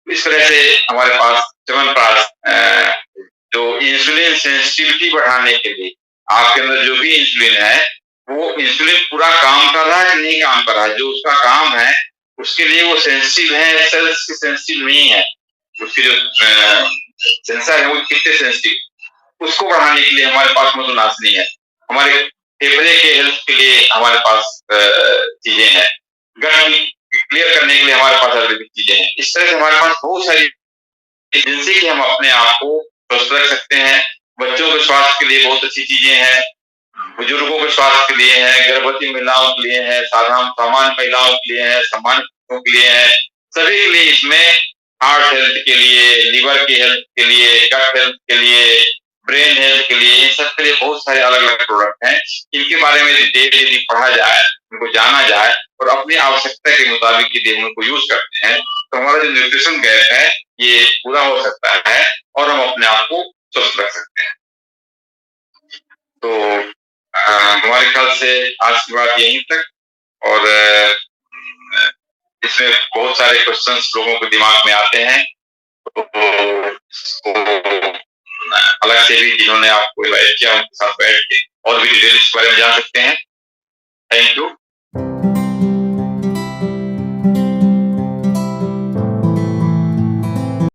इस तरह से हमारे पास च्यवनप्राश, जो इंसुलिन सेंसिटिविटी बढ़ाने के लिए, आपके अंदर जो भी इंसुलिन है वो इंसुलिन पूरा काम कर रहा है कि नहीं काम कर रहा है, जो उसका काम है उसके लिए वो सेंसिटिव है, सेल्स की सेंसिटिव नहीं है, उसके जो सेंसर है वो कितने सेंसिटिव, उसको बढ़ाने के लिए हमारे पास मधुनाशनी है। हमारे फेफड़े के हेल्थ के लिए हमारे पास चीजें हैं, गट क्लियर करने के लिए हमारे पास आयुर्वेदिक चीजें हैं। इस तरह से हमारे पास बहुत सारी जिनसे कि हम अपने आप को स्वस्थ रख सकते हैं। बच्चों के स्वास्थ्य के लिए बहुत अच्छी चीजें हैं, बुजुर्गों के स्वास्थ्य के लिए है, गर्भवती महिलाओं के लिए है, सामान्य महिलाओं के लिए है, सामान्य लोगों के लिए है, सभी के लिए इसमें हार्ट हेल्थ के लिए, लिवर की हेल्थ के लिए, गट हेल्थ के लिए, ब्रेन हेल्थ के लिए, इन सब के लिए बहुत सारे अलग अलग प्रोडक्ट हैं। इनके बारे में यदि पढ़ा जाए, उनको जाना जाए और अपनी आवश्यकता के मुताबिक यदि उनको यूज करते हैं तो हमारा जो न्यूट्रिशन गैप है ये पूरा हो सकता है और हम अपने आप को स्वस्थ रख सकते हैं। तो हमारे ख्याल से आज की बात यहीं तक, और इसमें बहुत सारे क्वेश्चंस लोगों के दिमाग में आते हैं, तो अलग से भी जिन्होंने आपको इनवाइट किया उनके साथ बैठ के और भी डिटेल इस बारे में जान सकते हैं।